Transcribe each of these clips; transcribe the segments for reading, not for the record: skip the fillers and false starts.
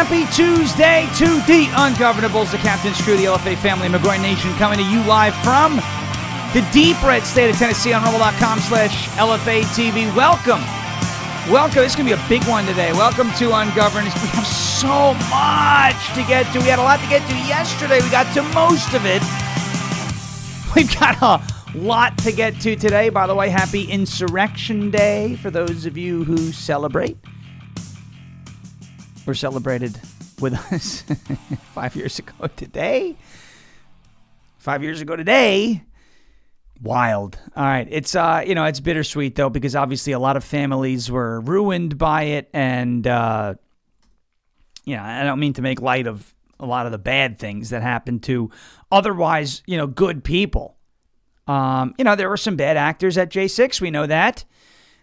Happy Tuesday to the Ungovernables, the Captain's Crew, the LFA family, McGroin Nation, coming to you live from the deep red state of Tennessee on rumble.com/LFA TV. Welcome. This is going to be a big one today. Welcome to Ungoverned. We have so much to get to. We had a lot to get to yesterday. We got to most of it. We've got a lot to get to today. By the way, happy Insurrection Day for those of you who celebrate. Were celebrated with us 5 years ago today. 5 years ago today. Wild. All right. It's it's bittersweet though, because obviously a lot of families were ruined by it, and I don't mean to make light of a lot of the bad things that happened to otherwise, good people. There were some bad actors at J6. We know that.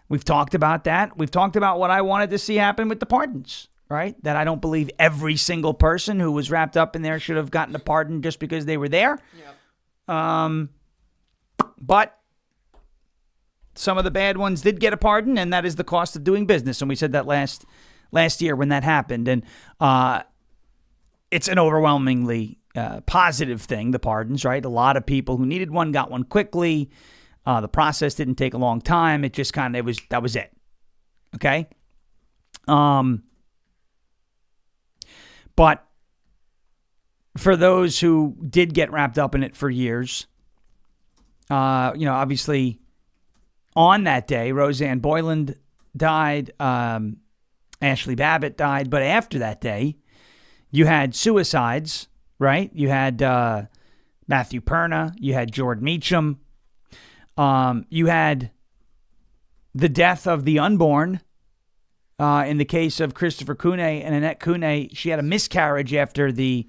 We've talked about that. We've talked about what I wanted to see happen with the pardons. Right? That I don't believe every single person who was wrapped up in there should have gotten a pardon just because they were there. Yep. But some of the bad ones did get a pardon, and that is the cost of doing business. And we said that last year when that happened. And it's an overwhelmingly positive thing, the pardons, right? A lot of people who needed one got one quickly. The process didn't take a long time. It just that was it. Okay? But for those who did get wrapped up in it for years, obviously on that day, Roseanne Boyland died, Ashley Babbitt died. But after that day, you had suicides, right? You had Matthew Perna, you had Jordan Meacham, you had the death of the unborn. In the case of Christopher Cooney and Annette Cooney, she had a miscarriage after the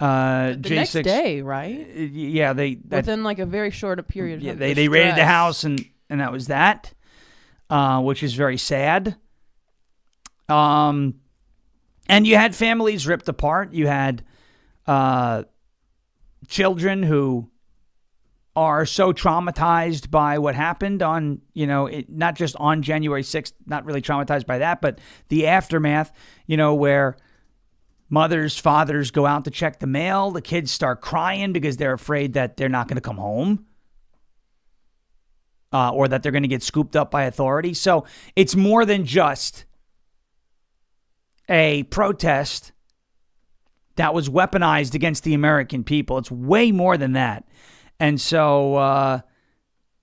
J6. Next day, right? Yeah, within like a very short period of time. They raided the house, and that was that, which is very sad. And you had families ripped apart. You had children who are so traumatized by what happened on, not just on January 6th, not really traumatized by that, but the aftermath, where mothers, fathers go out to check the mail. The kids start crying because they're afraid that they're not going to come home or that they're going to get scooped up by authorities. So it's more than just a protest that was weaponized against the American people. It's way more than that. And so, I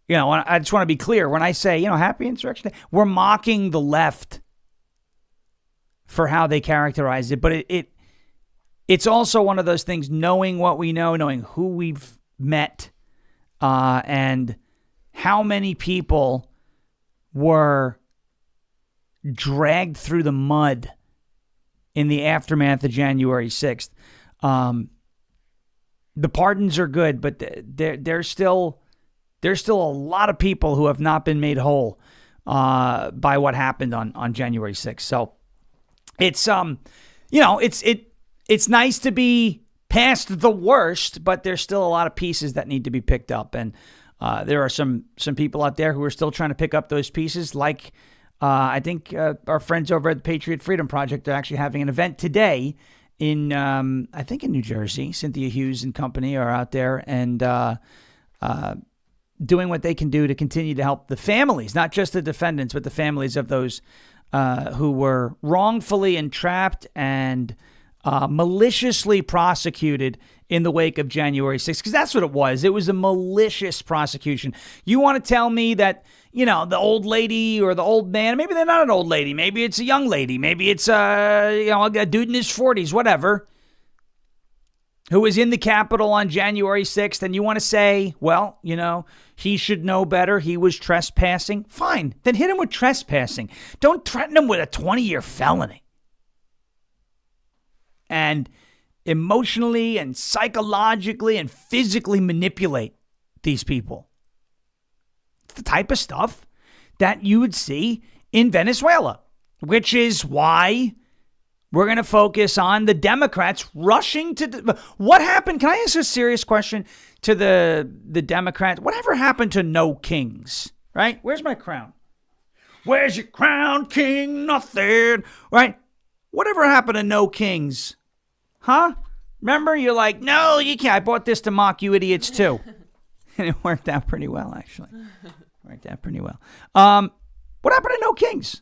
just want to be clear. When I say, happy Insurrection Day, we're mocking the left for how they characterize it. But it's also one of those things, knowing what we know, knowing who we've met, and how many people were dragged through the mud in the aftermath of January 6th. The pardons are good, but there's still a lot of people who have not been made whole by what happened on January 6th. So it's it's nice to be past the worst, but there's still a lot of pieces that need to be picked up, and there are some people out there who are still trying to pick up those pieces. Like I think our friends over at the Patriot Freedom Project are actually having an event today. I think in New Jersey. Cynthia Hughes and company are out there and doing what they can do to continue to help the families, not just the defendants, but the families of those who were wrongfully entrapped and maliciously prosecuted in the wake of January 6th, because that's what it was. It was a malicious prosecution. You want to tell me that, the old lady or the old man, maybe they're not an old lady, maybe it's a young lady, maybe it's a dude in his 40s, whatever, who was in the Capitol on January 6th, and you want to say, well, he should know better, he was trespassing. Fine, then hit him with trespassing. Don't threaten him with a 20-year felony. And emotionally and psychologically and physically manipulate these people. It's the type of stuff that you would see in Venezuela, which is why we're going to focus on the Democrats rushing to... What happened? Can I ask a serious question to the Democrats? Whatever happened to no kings, right? Where's my crown? Where's your crown, king? Nothing, right? Whatever happened to no kings? Huh? Remember, you're like, no, you can't. I bought this to mock you idiots too. And it worked out pretty well, actually. What happened to no kings?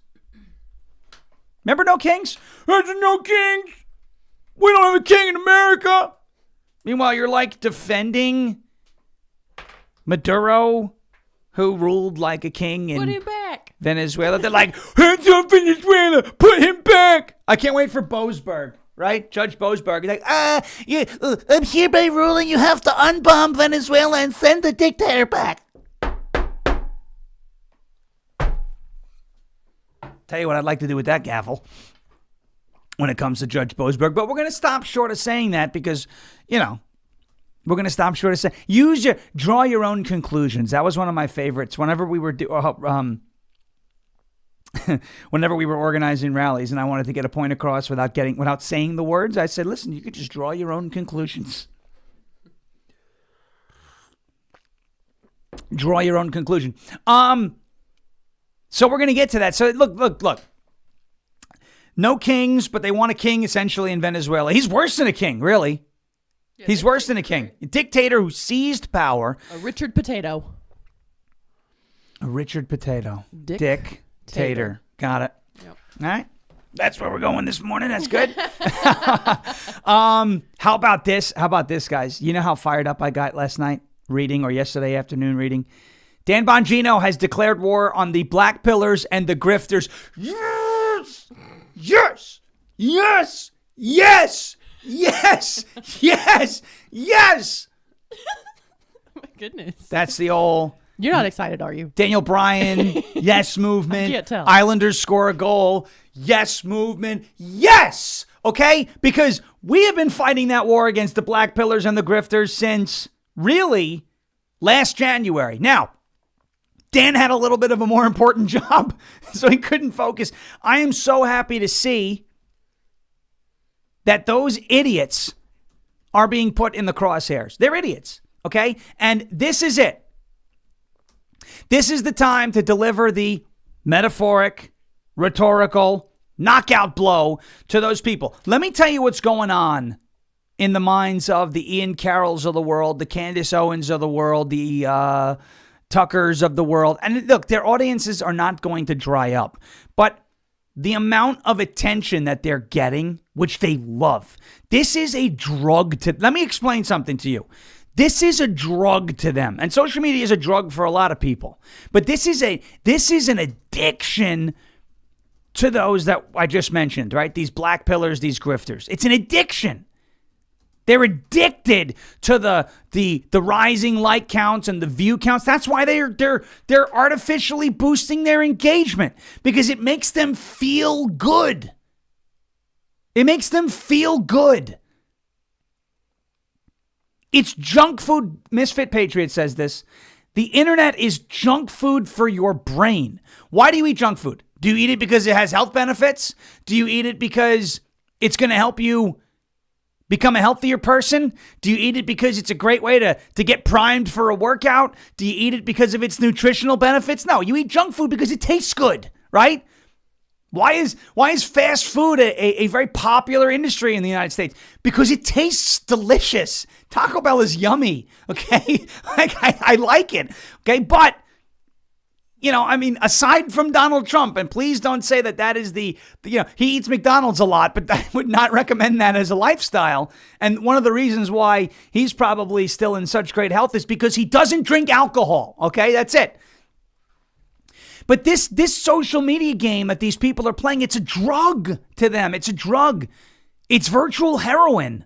Remember no kings? There's no kings. We don't have a king in America. Meanwhile, you're like defending Maduro, who ruled like a king in Put him back. Venezuela. They're like, hands up Venezuela, put him back. I can't wait for Boasberg, right? Judge Boasberg. He's like, I'm hereby ruling you have to unbomb Venezuela and send the dictator back. Tell you what I'd like to do with that gavel when it comes to Judge Boasberg. But we're going to stop short of saying that because, we're going to stop short of saying, draw your own conclusions. That was one of my favorites. Whenever we were organizing rallies and I wanted to get a point across without saying the words, I said, listen, you could just draw your own conclusions. Draw your own conclusion. So we're going to get to that. So look. No kings, but they want a king essentially in Venezuela. He's worse than a king, really. Yeah, he's worse than a king. A dictator who seized power. A Richard Potato. Dick Tater. Got it. Yep. All right. That's where we're going this morning. That's good. How about this? How about this, guys? You know how fired up I got last night reading, or yesterday afternoon reading? Dan Bongino has declared war on the black pillars and the grifters. Yes! Yes! Yes! Yes! Yes! Yes! Yes! Oh my goodness. That's the old... You're not excited, are you? Daniel Bryan, yes movement. I can't tell. Islanders score a goal. Yes movement. Yes! Okay? Because we have been fighting that war against the black pillars and the grifters since, really, last January. Now, Dan had a little bit of a more important job, so he couldn't focus. I am so happy to see that those idiots are being put in the crosshairs. They're idiots, okay? And this is it. This is the time to deliver the metaphoric, rhetorical, knockout blow to those people. Let me tell you what's going on in the minds of the Ian Carrolls of the world, the Candace Owens of the world, the Tuckers of the world. And look, their audiences are not going to dry up. But the amount of attention that they're getting, which they love, this is a drug to... Let me explain something to you. This is a drug to them. And social media is a drug for a lot of people. But this is an addiction to those that I just mentioned, right? These black pillars, these grifters. It's an addiction. They're addicted to the rising like counts and the view counts. That's why they're artificially boosting their engagement, because it makes them feel good. It makes them feel good. It's junk food. Misfit Patriot says this. The internet is junk food for your brain. Why do you eat junk food? Do you eat it because it has health benefits? Do you eat it because it's going to help you become a healthier person? Do you eat it because it's a great way to get primed for a workout? Do you eat it because of its nutritional benefits? No, you eat junk food because it tastes good, right? Why is fast food a very popular industry in the United States? Because it tastes delicious. Taco Bell is yummy, okay? I like it, okay? But, aside from Donald Trump, and please don't say that is he eats McDonald's a lot, but I would not recommend that as a lifestyle. And one of the reasons why he's probably still in such great health is because he doesn't drink alcohol, okay? That's it. But this social media game that these people are playing, it's a drug to them. It's a drug. It's virtual heroin.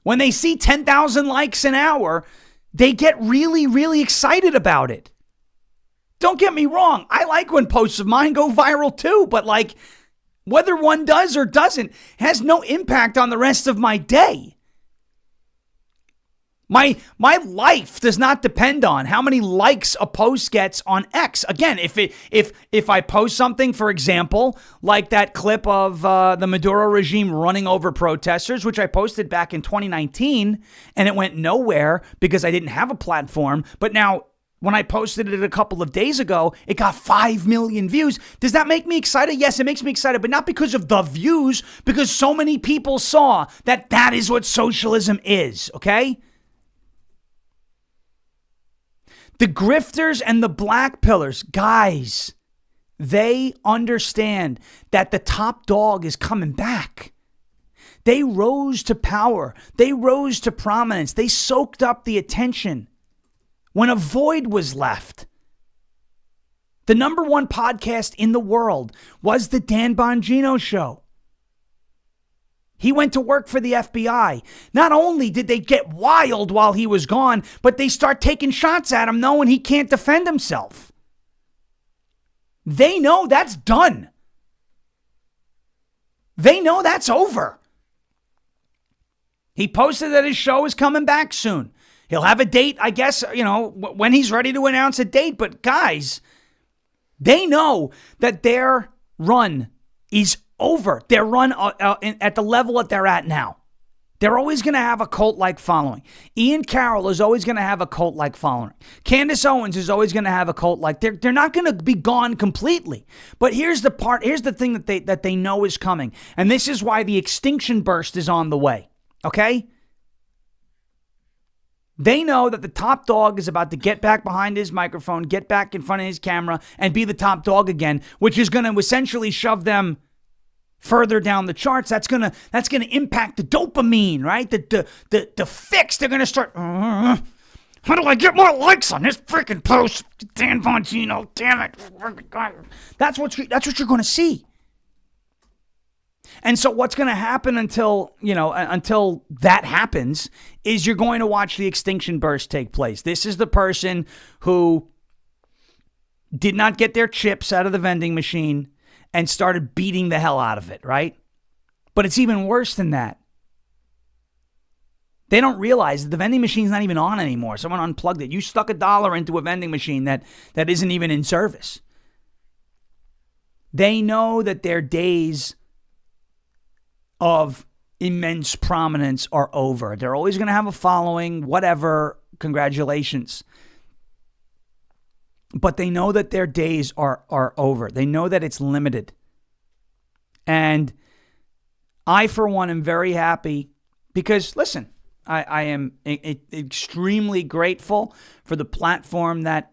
When they see 10,000 likes an hour, they get really, really excited about it. Don't get me wrong. I like when posts of mine go viral too, but whether one does or doesn't has no impact on the rest of my day. My life does not depend on how many likes a post gets on X. Again, if I post something, for example, like that clip of the Maduro regime running over protesters, which I posted back in 2019, and it went nowhere because I didn't have a platform, but now when I posted it a couple of days ago, it got 5 million views. Does that make me excited? Yes, it makes me excited, but not because of the views, because so many people saw that that is what socialism is, okay? The grifters and the black pillars, guys, they understand that the top dog is coming back. They rose to power. They rose to prominence. They soaked up the attention when a void was left. The number one podcast in the world was the Dan Bongino Show. He went to work for the FBI. Not only did they get wild while he was gone, but they start taking shots at him knowing he can't defend himself. They know that's done. They know that's over. He posted that his show is coming back soon. He'll have a date, I guess, when he's ready to announce a date. But guys, they know that their run is over. Their run at the level that they're at now. They're always going to have a cult-like following. Ian Carroll is always going to have a cult-like following. Candace Owens is always going to have a cult-like. They're not going to be gone completely. But here's the thing that they know is coming. And this is why the extinction burst is on the way. Okay? They know that the top dog is about to get back behind his microphone, get back in front of his camera, and be the top dog again, which is going to essentially shove them further down the charts. That's gonna impact the dopamine, right? The fix. They're gonna start. How do I get more likes on this freaking post? Dan Bongino, damn it! That's what you're gonna see. And so what's going to happen until that happens is you're going to watch the extinction burst take place. This is the person who did not get their chips out of the vending machine and started beating the hell out of it, right? But it's even worse than that. They don't realize that the vending machine's not even on anymore. Someone unplugged it. You stuck $1 into a vending machine that isn't even in service. They know that their days of immense prominence are over. They're always going to have a following, whatever, congratulations. But they know that their days are over. They know that it's limited. And I, for one, am very happy because, listen, I am extremely grateful for the platform that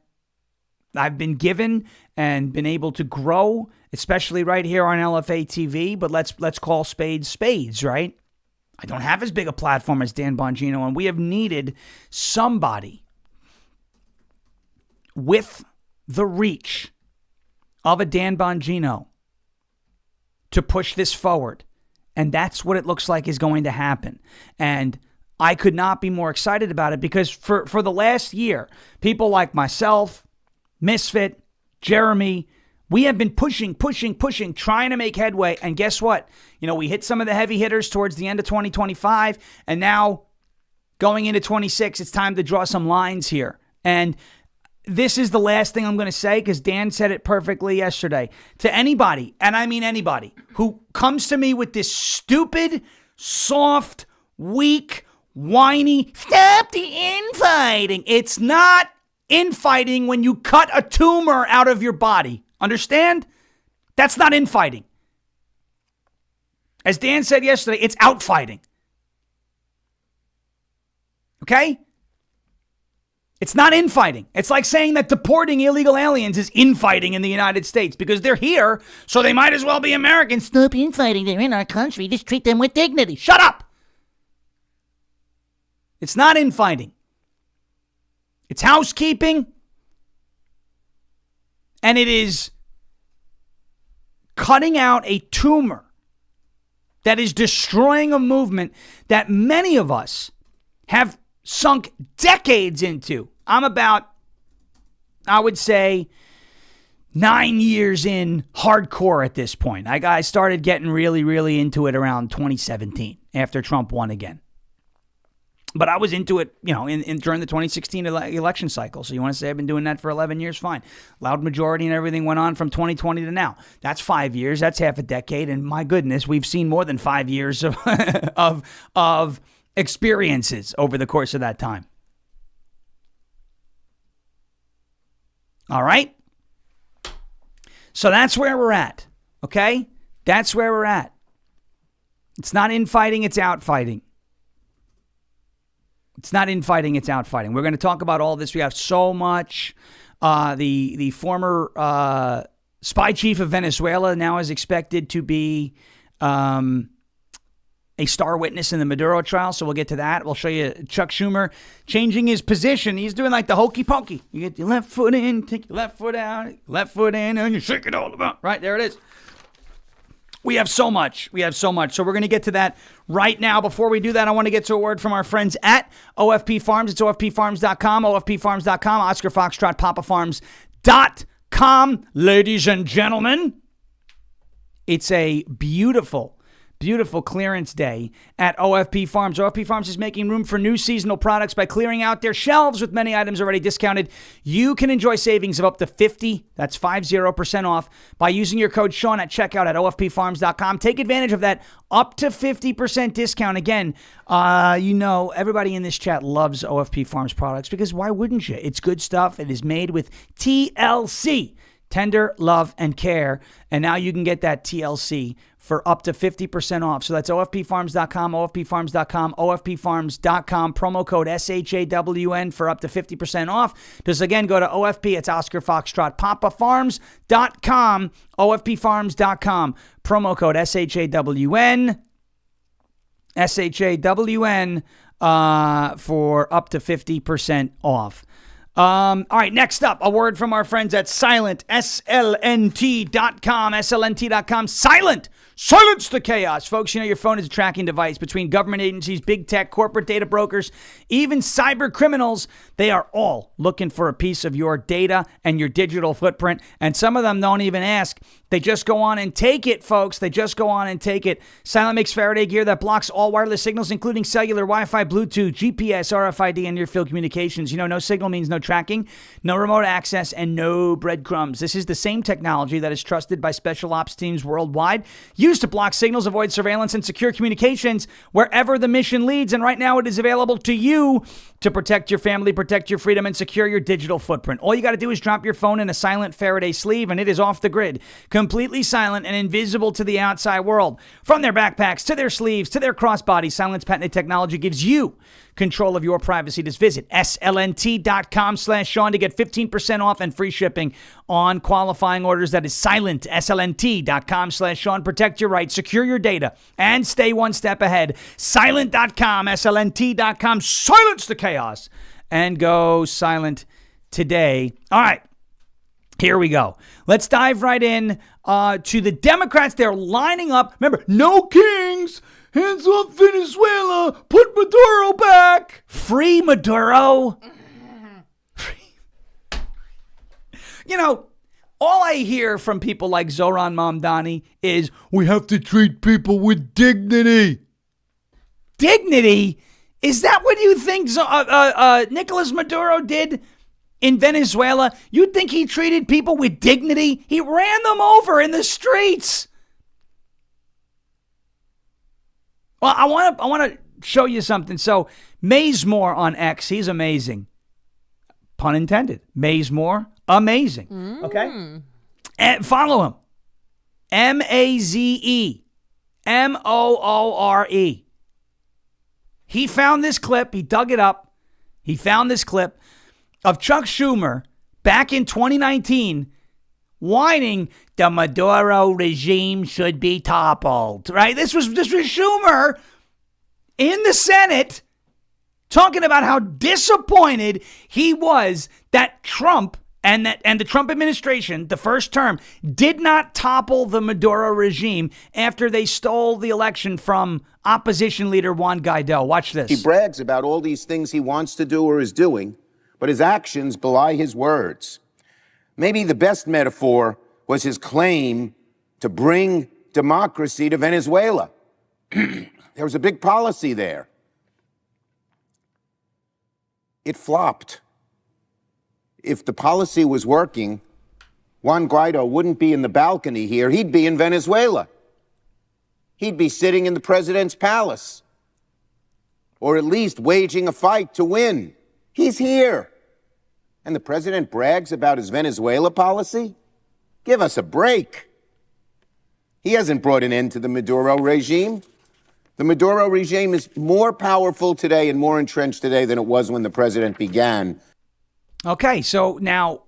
I've been given and been able to grow, especially right here on LFA TV. But let's call spades spades, right? I don't have as big a platform as Dan Bongino, and we have needed somebody with the reach of a Dan Bongino to push this forward. And that's what it looks like is going to happen. And I could not be more excited about it because for the last year, people like myself, Misfit, Jeremy, we have been pushing, trying to make headway. And guess what? We hit some of the heavy hitters towards the end of 2025. And now going into 26, it's time to draw some lines here. And this is the last thing I'm going to say because Dan said it perfectly yesterday. To anybody, and I mean anybody, who comes to me with this stupid, soft, weak, whiny, stop the infighting. It's not infighting when you cut a tumor out of your body. Understand? That's not infighting. As Dan said yesterday, it's outfighting. Okay? It's not infighting. It's like saying that deporting illegal aliens is infighting in the United States because they're here, so they might as well be Americans. Stop infighting. They're in our country. Just treat them with dignity. Shut up. It's not infighting. It's housekeeping. And it is cutting out a tumor that is destroying a movement that many of us have sunk decades into. I'm about, I would say, 9 years in hardcore at this point. I started getting really, really into it around 2017 after Trump won again. But I was into it, during the 2016 election cycle. So you want to say I've been doing that for 11 years? Fine. Loud majority and everything went on from 2020 to now. That's 5 years. That's half a decade. And my goodness, we've seen more than 5 years of experiences over the course of that time. All right? So that's where we're at, okay? That's where we're at. It's not infighting, it's outfighting. It's not infighting, it's outfighting. We're going to talk about all this. We have so much. The former spy chief of Venezuela now is expected to be a star witness in the Maduro trial, so we'll get to that. We'll show you Chuck Schumer changing his position. He's doing like the hokey pokey. You get your left foot in, take your left foot out, left foot in, and you shake it all about. Right, there it is. We have so much. So we're going to get to that right now. Before we do that, I want to get to a word from our friends at OFP Farms. It's OFPFarms.com, OFPFarms.com, Oscar Foxtrot, PapaFarms.com. Ladies and gentlemen, it's a beautiful clearance day at OFP Farms. OFP Farms is making room for new seasonal products by clearing out their shelves with many items already discounted. You can enjoy savings of up to 50% off by using your code Sean at checkout at OFPFarms.com. Take advantage of that up to 50% discount. Again, everybody in this chat loves OFP Farms products because why wouldn't you? It's good stuff. It is made with TLC. Tender love and care. And now you can get that TLC for up to 50% off. So that's OFPFarms.com, OFPFarms.com, OFPFarms.com. Promo code SHAWN for up to 50% off. Just again, go to OFP. It's Oscar Foxtrot, PapaFarms.com, OFPFarms.com. Promo code SHAWN for up to 50% off. All right, next up, a word from our friends at Silent, SLNT.com, SLNT.com. Silence the chaos. Folks, your phone is a tracking device between government agencies, big tech, corporate data brokers, even cyber criminals. They are all looking for a piece of your data and your digital footprint. And some of them don't even ask. They just go on and take it, folks. They just go on and take it. Silent makes Faraday gear that blocks all wireless signals, including cellular, Wi-Fi, Bluetooth, GPS, RFID, and near-field communications. No signal means no tracking, no remote access, and no breadcrumbs. This is the same technology that is trusted by special ops teams worldwide, used to block signals, avoid surveillance, and secure communications wherever the mission leads. And right now it is available to you to protect your family, protect your freedom, and secure your digital footprint. All you got to do is drop your phone in a silent Faraday sleeve, and it is off the grid, completely silent and invisible to the outside world. From their backpacks to their sleeves to their crossbody, Silent's patented technology gives you control of your privacy. Just visit slnt.com/Sean to get 15% off and free shipping on qualifying orders. That is Silent, slnt.com/Sean. Protect your rights, secure your data, and stay one step ahead. Silent.com, slnt.com. Silence the chaos and go silent today. All right, here we go. Let's dive right in to the Democrats. They're lining up. Remember, no kings. Hands off Venezuela. Put Maduro back. Free Maduro. All I hear from people like Zohran Mamdani is, we have to treat people with dignity. Dignity? Is that what you think Nicolas Maduro did in Venezuela? You think he treated people with dignity? He ran them over in the streets. Well, I want to show you something. So, Mazemore on X, he's amazing. Pun intended. Mazemore, amazing. Okay? And follow him. MAZEMOORE. He found this clip. He dug it up. He found this clip of Chuck Schumer back in 2019 whining the Maduro regime should be toppled, right? This was Schumer in the Senate talking about how disappointed he was that Trump and the Trump administration, the first term, did not topple the Maduro regime after they stole the election from opposition leader Juan Guaido. Watch this. He brags about all these things he wants to do or is doing, but his actions belie his words. Maybe the best metaphor was his claim to bring democracy to Venezuela. There was a big policy there. It flopped. If the policy was working, Juan Guaido wouldn't be in the balcony here. He'd be in Venezuela. He'd be sitting in the president's palace, or at least waging a fight to win. He's here. And the president brags about his Venezuela policy? Give us a break. He hasn't brought an end to the Maduro regime. The Maduro regime is more powerful today and more entrenched today than it was when the president began. Okay, so now,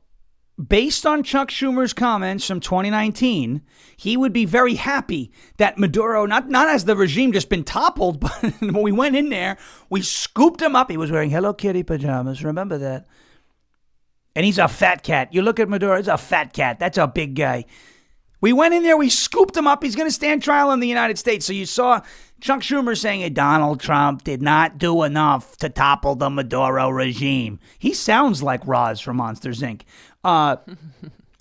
based on Chuck Schumer's comments from 2019, he would be very happy that Maduro, not as the regime just been toppled, but when we went in there, we scooped him up. He was wearing Hello Kitty pajamas, remember that? And he's a fat cat. You look at Maduro, he's a fat cat. That's a big guy. We went in there, we scooped him up. He's going to stand trial in the United States. So you saw Chuck Schumer saying, hey, Donald Trump did not do enough to topple the Maduro regime. He sounds like Roz from Monsters, Inc.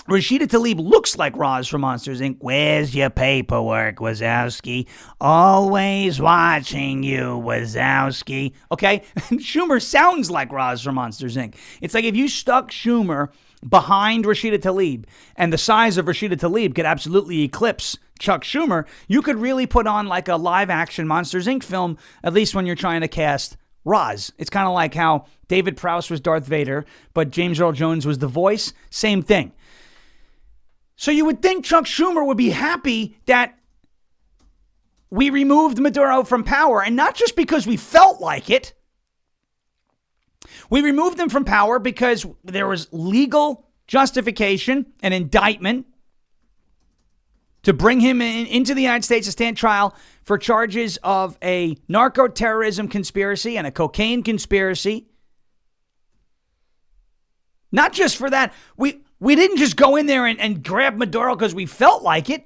Rashida Tlaib looks like Roz from Monsters, Inc. Where's your paperwork, Wazowski? Always watching you, Wazowski. Okay? And Schumer sounds like Roz from Monsters, Inc. It's like if you stuck Schumer behind Rashida Tlaib, and the size of Rashida Tlaib could absolutely eclipse Chuck Schumer, you could really put on like a live-action Monsters, Inc. film, at least when you're trying to cast Roz. It's kind of like how David Prowse was Darth Vader, but James Earl Jones was the voice. Same thing. So you would think Chuck Schumer would be happy that we removed Maduro from power, and not just because we felt like it. We removed him from power because there was legal justification and indictment to bring him into the United States to stand trial for charges of a narco-terrorism conspiracy and a cocaine conspiracy. Not just for that. We didn't just go in there and grab Maduro because we felt like it.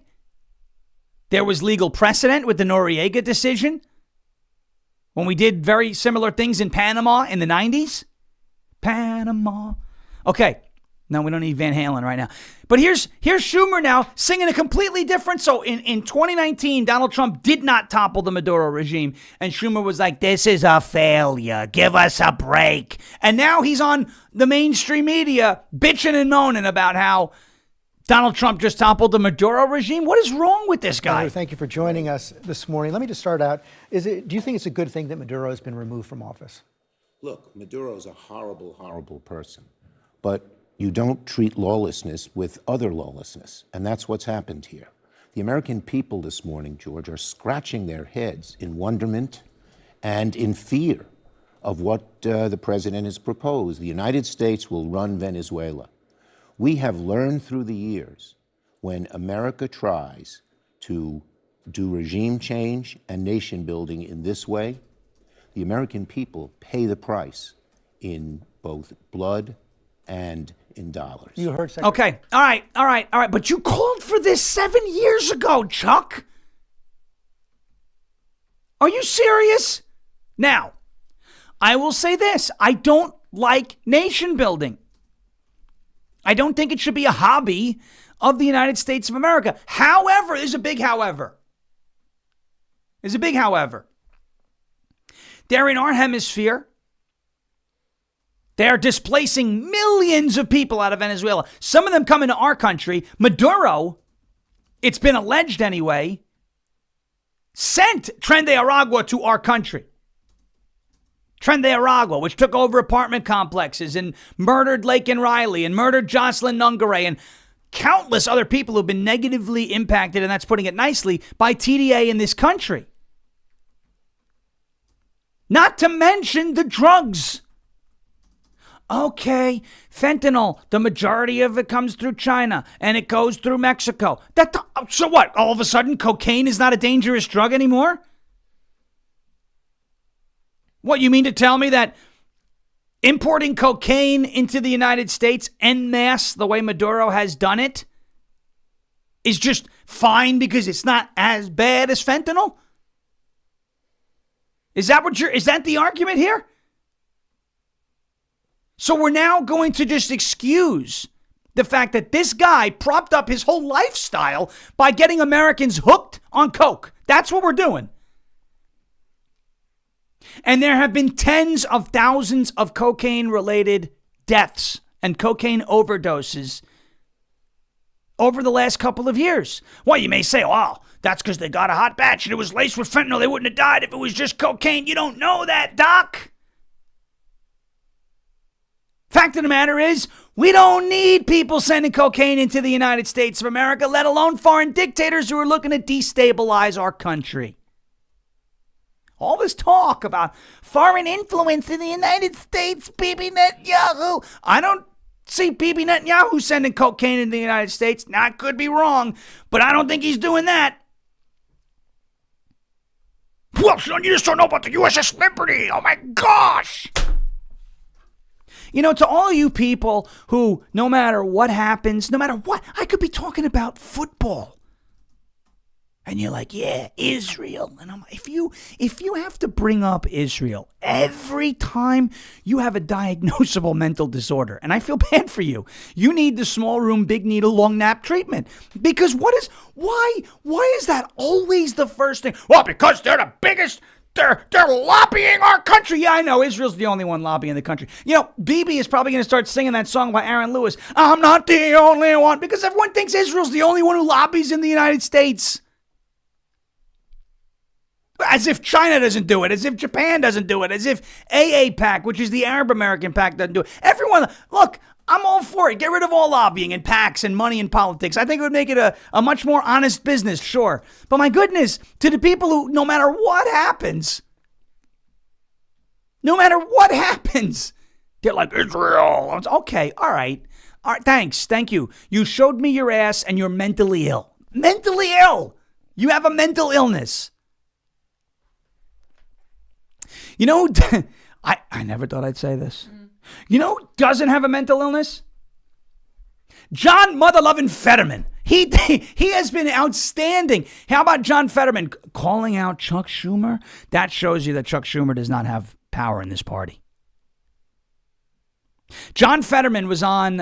There was legal precedent with the Noriega decision when we did very similar things in Panama in the 90s. Panama. Okay. No, we don't need Van Halen right now. But here's Schumer now singing a completely different. So in 2019, Donald Trump did not topple the Maduro regime. And Schumer was like, this is a failure. Give us a break. And now he's on the mainstream media bitching and moaning about how Donald Trump just toppled the Maduro regime. What is wrong with this guy? Senator, thank you for joining us this morning. Let me just start out. Do you think it's a good thing that Maduro has been removed from office? Look, Maduro's a horrible, horrible person. But you don't treat lawlessness with other lawlessness, and that's what's happened here. The American people this morning, George, are scratching their heads in wonderment and in fear of what the president has proposed. The United States will run Venezuela. We have learned through the years when America tries to do regime change and nation building in this way, the American people pay the price in both blood and in dollars. You heard Secretary. Okay. All right. But you called for this 7 years ago, Chuck. Are you serious? Now, I will say this. I don't like nation building. I don't think it should be a hobby of the United States of America. However, there's a big however. They're in our hemisphere. They are displacing millions of people out of Venezuela. Some of them come into our country. Maduro, it's been alleged anyway, sent Tren de Aragua to our country. Tren de Aragua, which took over apartment complexes and murdered Laken Riley and murdered Jocelyn Nungare and countless other people who've been negatively impacted, and that's putting it nicely, by TDA in this country. Not to mention the drugs. Okay, fentanyl, the majority of it comes through China and it goes through Mexico. So what? All of a sudden, cocaine is not a dangerous drug anymore? What, you mean to tell me that importing cocaine into the United States en masse, the way Maduro has done it, is just fine because it's not as bad as fentanyl? Is that the argument here? So we're now going to just excuse the fact that this guy propped up his whole lifestyle by getting Americans hooked on coke. That's what we're doing. And there have been tens of thousands of cocaine-related deaths and cocaine overdoses over the last couple of years. Well, you may say, well, that's because they got a hot batch and it was laced with fentanyl. They wouldn't have died if it was just cocaine. You don't know that, Doc. Fact of the matter is, we don't need people sending cocaine into the United States of America, let alone foreign dictators who are looking to destabilize our country. All this talk about foreign influence in the United States, Bibi Netanyahu. I don't see Bibi Netanyahu sending cocaine in the United States. Now, I could be wrong, but I don't think he's doing that. Well, son, you just don't know about the USS Liberty. Oh, my gosh. You know, to all you people who, no matter what happens, no matter what, I could be talking about football. And you're like, yeah, Israel. And I'm like, if you have to bring up Israel every time you have a diagnosable mental disorder, and I feel bad for you, you need the small room, big needle, long nap treatment. Because why is that always the first thing? Well, because they're the biggest. They're lobbying our country. Yeah, I know. Israel's the only one lobbying the country. You know, Bibi is probably going to start singing that song by Aaron Lewis. I'm not the only one. Because everyone thinks Israel's the only one who lobbies in the United States. As if China doesn't do it. As if Japan doesn't do it. As if AAPAC, which is the Arab American PAC, doesn't do it. Everyone, look, I'm all for it. Get rid of all lobbying and PACs and money in politics. I think it would make it a much more honest business, sure. But my goodness, to the people who, no matter what happens, they're like, Israel. Okay, all right. All right, thanks. Thank you. You showed me your ass and you're mentally ill. Mentally ill. You have a mental illness. You know, I never thought I'd say this. You know who doesn't have a mental illness? John Mother-loving Fetterman. He has been outstanding. How about John Fetterman calling out Chuck Schumer? That shows you that Chuck Schumer does not have power in this party. John Fetterman was on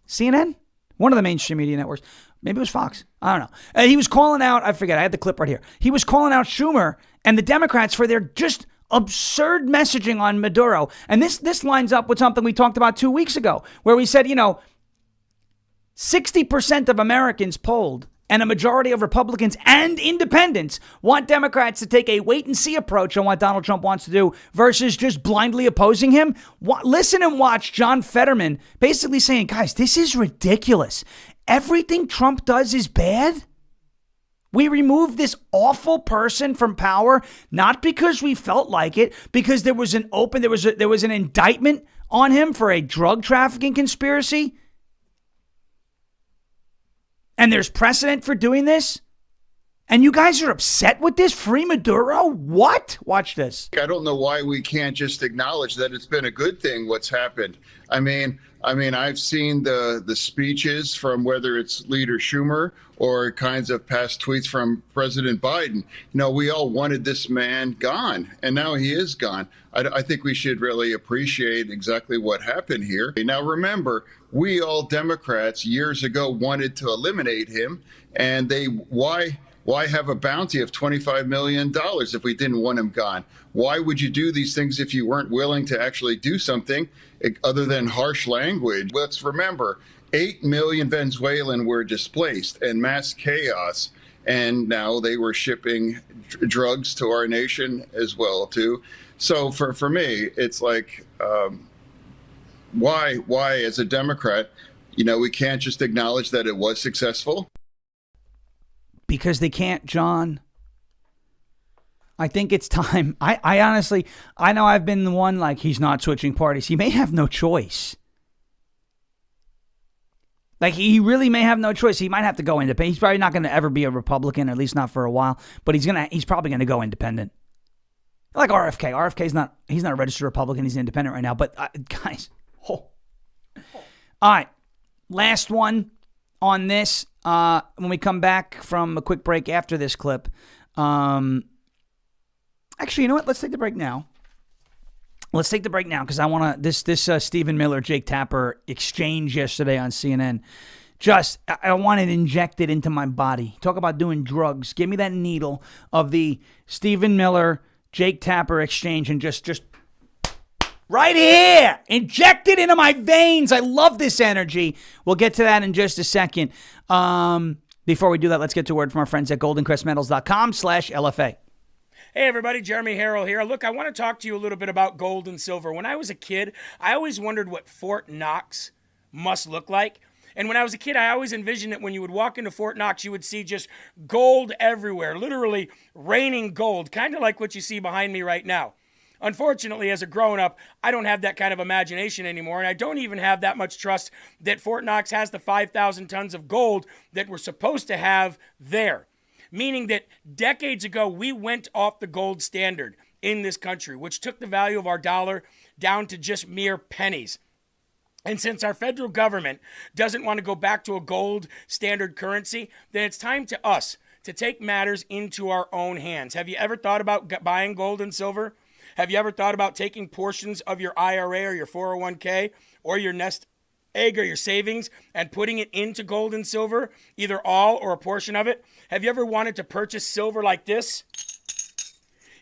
CNN, one of the mainstream media networks. Maybe it was Fox. I don't know. He was calling out, I forget, I had the clip right here. He was calling out Schumer and the Democrats for their just absurd messaging on Maduro. And this lines up with something we talked about 2 weeks ago, where we said, 60% of Americans polled and a majority of Republicans and independents want Democrats to take a wait-and-see approach on what Donald Trump wants to do versus just blindly opposing him. Listen and watch John Fetterman basically saying, guys, this is ridiculous. Everything Trump does is bad. We removed this awful person from power, not because we felt like it, because there was an indictment on him for a drug trafficking conspiracy. And there's precedent for doing this. And you guys are upset with this? Free Maduro? What? Watch this. I don't know why we can't just acknowledge that it's been a good thing what's happened. I mean, I've seen the speeches from whether it's Leader Schumer or kinds of past tweets from President Biden. We all wanted this man gone, and now he is gone. I think we should really appreciate exactly what happened here. Now, remember, we all Democrats years ago wanted to eliminate him, and why have a bounty of $25 million if we didn't want him gone? Why would you do these things if you weren't willing to actually do something other than harsh language? Let's remember, 8 million Venezuelans were displaced and mass chaos. And now they were shipping drugs to our nation as well, too. So for me, it's like, why as a Democrat, we can't just acknowledge that it was successful? Because they can't, John. I think it's time. I honestly, I know I've been the one like, he's not switching parties. He may have no choice. Like, he really may have no choice. He might have to go independent. He's probably not going to ever be a Republican, at least not for a while. But he's probably going to go independent. Like RFK. He's not a registered Republican. He's an independent right now. But guys, all right. Last one on this. When we come back from a quick break after this clip. Actually, you know what? Let's take the break now. Because I want to, this Stephen Miller, Jake Tapper exchange yesterday on CNN. I want it injected into my body. Talk about doing drugs. Give me that needle of the Stephen Miller, Jake Tapper exchange and just right here. Inject it into my veins. I love this energy. We'll get to that in just a second. Before we do that, let's get to a word from our friends at goldencrestmetals.com/LFA. Hey everybody, Jeremy Harrell here. Look, I want to talk to you a little bit about gold and silver. When I was a kid, I always wondered what Fort Knox must look like. And when I was a kid, I always envisioned that when you would walk into Fort Knox, you would see just gold everywhere, literally raining gold, kind of like what you see behind me right now. Unfortunately, as a grown-up, I don't have that kind of imagination anymore, and I don't even have that much trust that Fort Knox has the 5,000 tons of gold that we're supposed to have there. Meaning that decades ago, we went off the gold standard in this country, which took the value of our dollar down to just mere pennies. And since our federal government doesn't want to go back to a gold standard currency, then it's time to us to take matters into our own hands. Have you ever thought about buying gold and silver? Have you ever thought about taking portions of your IRA or your 401k or your nest egg or your savings and putting it into gold and silver, either all or a portion of it? Have you ever wanted to purchase silver like this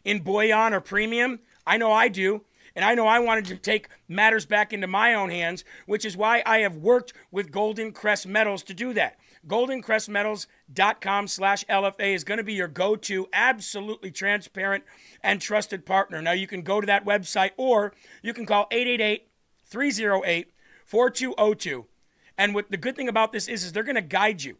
in bullion or premium? I know I do. And I know I wanted to take matters back into my own hands, which is why I have worked with Golden Crest Metals to do that. GoldenCrestMetals.com/LFA is going to be your go-to, absolutely transparent and trusted partner. Now, you can go to that website or you can call 888-308-4202. And what the good thing about this is they're going to guide you.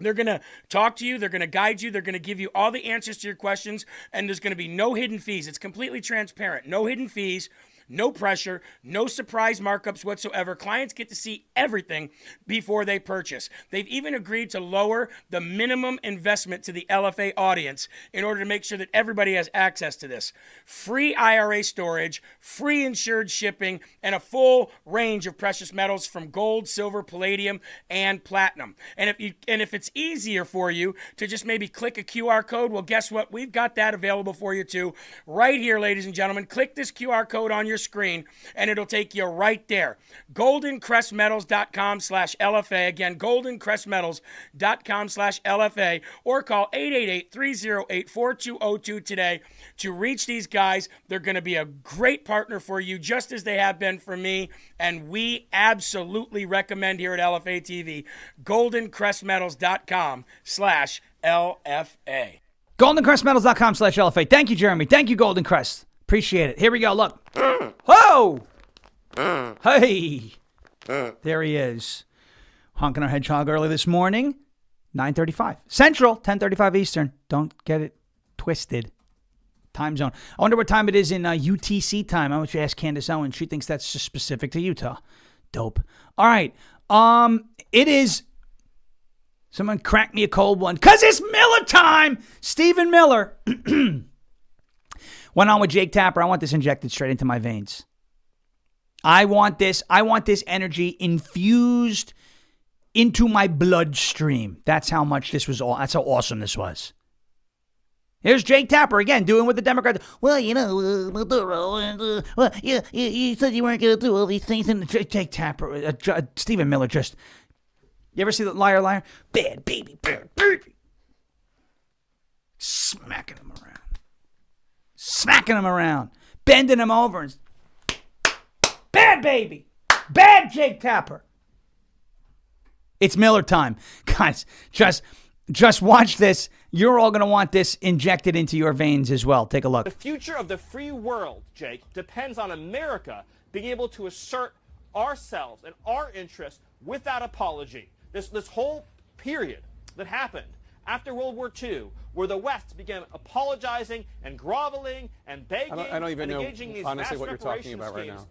They're going to talk to you. They're going to guide you. They're going to give you all the answers to your questions. And there's going to be no hidden fees. It's completely transparent. No hidden fees, no pressure, no surprise markups whatsoever. Clients get to see everything before they purchase. They've even agreed to lower the minimum investment to the LFA audience in order to make sure that everybody has access to this. Free IRA storage, free insured shipping, and a full range of precious metals from gold, silver, palladium, and platinum. And if it's easier for you to just maybe click a QR code, well, guess what? We've got that available for you too. Right here, ladies and gentlemen. Click this QR code on your screen and it'll take you right there. GoldenCrestMetals.com/LFA. Again, GoldenCrestMetals.com/LFA, or call 888-308-4202 today to reach these guys. They're going to be a great partner for you, just as they have been for me, and we absolutely recommend here at LFA TV, GoldenCrestMetals.com/LFA. GoldenCrestMetals.com/LFA. Thank you, Jeremy. Thank you, Golden Crest. Appreciate it. Here we go. Look. Whoa! Hey! There he is. Honking our hedgehog early this morning. 9:35 Central, 10:35 Eastern. Don't get it twisted. Time zone. I wonder what time it is in UTC time. I want you to ask Candace Owen. She thinks that's just specific to Utah. Dope. All right. It is. Someone crack me a cold one. Because it's Miller time. Stephen Miller went on with Jake Tapper. I want this injected straight into my veins. I want this energy infused into my bloodstream. That's how much this was that's how awesome this was. Here's Jake Tapper again doing what the Democrats. Well, Maduro, and well, you said you weren't going to do all these things. And Jake Tapper, Stephen Miller, just. You ever see the Liar Liar? Bad baby, bad baby. Smacking him around, bending him over. And bad baby, bad Jake Tapper. It's Miller time. Guys, just watch this. You're all going to want this injected into your veins as well. Take a look. The future of the free world, Jake, depends on America being able to assert ourselves and our interests without apology. This whole period that happened after World War II, where the West began apologizing and groveling and begging I don't even and know, engaging these honestly, mass what you're talking about right schemes.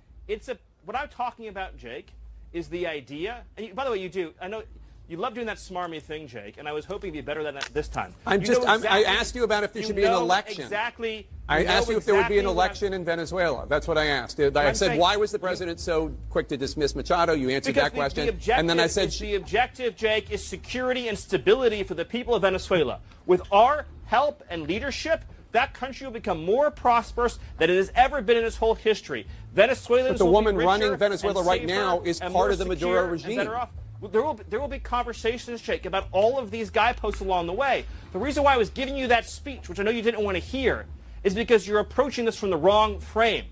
now. What I'm talking about, Jake, is the idea, and by the way, I know you love doing that smarmy thing, Jake, and I was hoping to be better than that this time. I asked you about if there should be an election. Exactly. I asked you if there would be an election in Venezuela. That's what I asked. I said, why was the president so quick to dismiss Machado? You answered that question. And then I said, the objective, Jake, is security and stability for the people of Venezuela. With our help and leadership, that country will become more prosperous than it has ever been in its whole history. Venezuelans but the will woman be richer running Venezuela and right safer now is and part more of the Maduro secure and regime. better off. There will be conversations, Jake, about all of these guideposts along the way. The reason why I was giving you that speech, which I know you didn't want to hear, is because you're approaching this from the wrong frame.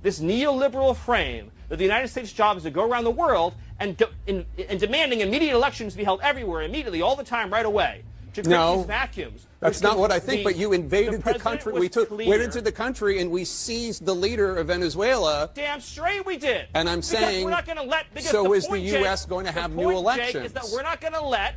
This neoliberal frame that the United States' job is to go around the world and demanding immediate elections be held everywhere, immediately, all the time, right away. to create these vacuums. That's not what I think, but you invaded the country. We went into the country and we seized the leader of Venezuela. Damn straight we did. And I'm saying, we're not going to let. So is the U.S. going to have new elections? Jake, is that we're not going to let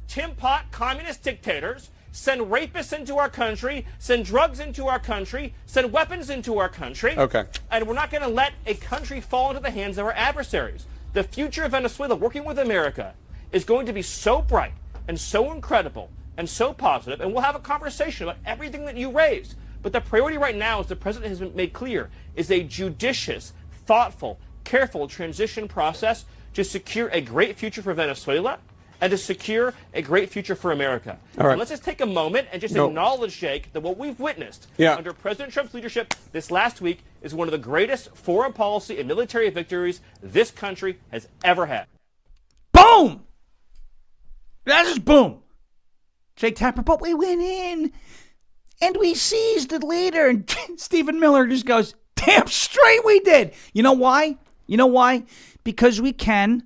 Tin Pot communist dictators send rapists into our country, send drugs into our country, send weapons into our country. Okay. And we're not going to let a country fall into the hands of our adversaries. The future of Venezuela, working with America, is going to be so bright and so incredible and so positive, and we'll have a conversation about everything that you raised. But the priority right now, as the president has made clear, is a judicious, thoughtful, careful transition process to secure a great future for Venezuela and to secure a great future for America. All right. So let's just take a moment and just acknowledge, Jake, that what we've witnessed under President Trump's leadership this last week is one of the greatest foreign policy and military victories this country has ever had. Boom! That's just boom. Jake Tapper, but we went in and we seized the leader. And Stephen Miller just goes, damn straight we did. You know why? You know why? Because we can,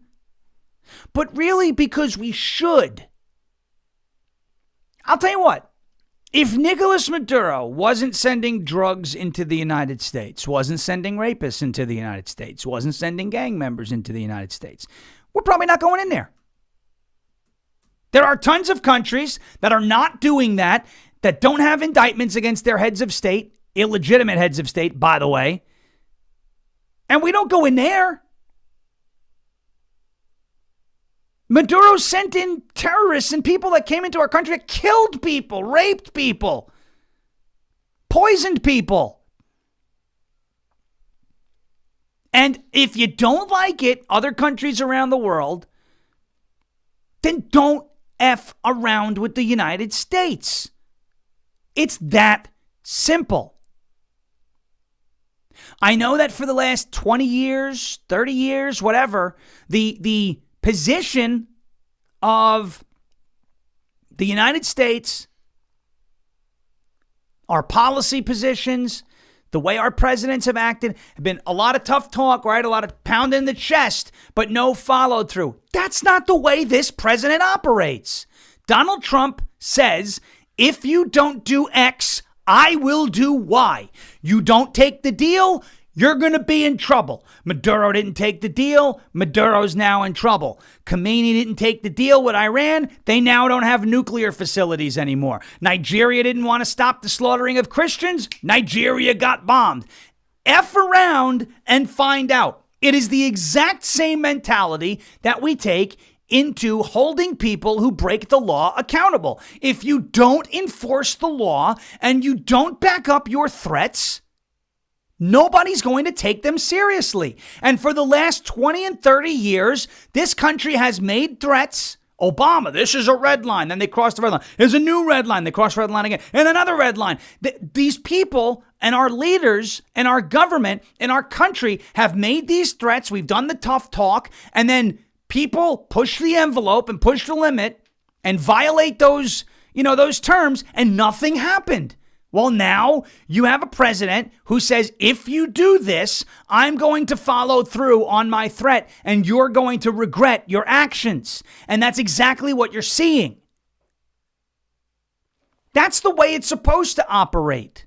but really because we should. I'll tell you what. If Nicolas Maduro wasn't sending drugs into the United States, wasn't sending rapists into the United States, wasn't sending gang members into the United States, we're probably not going in there. There are tons of countries that are not doing that don't have indictments against their heads of state, illegitimate heads of state, by the way. And we don't go in there. Maduro sent in terrorists and people that came into our country that killed people, raped people, poisoned people. And if you don't like it, other countries around the world, then don't F around with the United States. It's that simple. I know that for the last 20 years, 30 years, whatever, the position of the United States, our policy positions, the way our presidents have acted, have been a lot of tough talk, right? A lot of pound in the chest, but no follow through. That's not the way this president operates. Donald Trump says, if you don't do X, I will do Y. You don't take the deal, you're going to be in trouble. Maduro didn't take the deal. Maduro's now in trouble. Khomeini didn't take the deal with Iran. They now don't have nuclear facilities anymore. Nigeria didn't want to stop the slaughtering of Christians. Nigeria got bombed. F around and find out. It is the exact same mentality that we take into holding people who break the law accountable. If you don't enforce the law and you don't back up your threats, nobody's going to take them seriously. And for the last 20 and 30 years, this country has made threats. Obama, this is a red line. Then they crossed the red line. There's a new red line. They crossed the red line again. And another red line. These people and our leaders and our government and our country have made these threats. We've done the tough talk. And then people push the envelope and push the limit and violate those terms, and nothing happened. Well, now you have a president who says, if you do this, I'm going to follow through on my threat and you're going to regret your actions. And that's exactly what you're seeing. That's the way it's supposed to operate.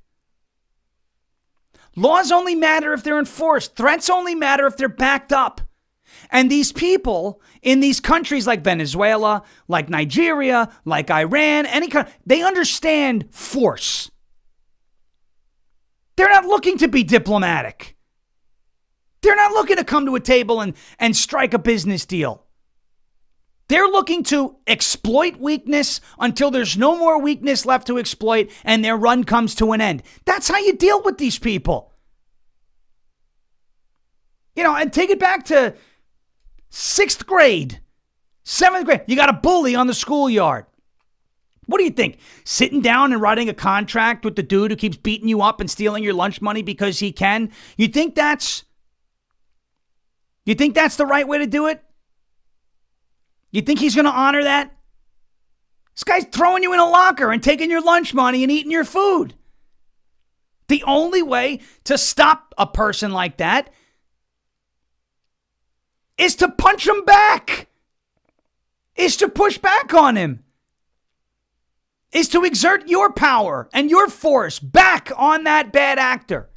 Laws only matter if they're enforced. Threats only matter if they're backed up. And these people in these countries like Venezuela, like Nigeria, like Iran, they understand force. They're not looking to be diplomatic. They're not looking to come to a table and strike a business deal. They're looking to exploit weakness until there's no more weakness left to exploit and their run comes to an end. That's how you deal with these people. And take it back to 6th grade, 7th grade. You got a bully on the schoolyard. What do you think? Sitting down and writing a contract with the dude who keeps beating you up and stealing your lunch money because he can? You think that's the right way to do it? You think he's going to honor that? This guy's throwing you in a locker and taking your lunch money and eating your food. The only way to stop a person like that is to punch him back, is to push back on him. is to exert your power and your force back on that bad actor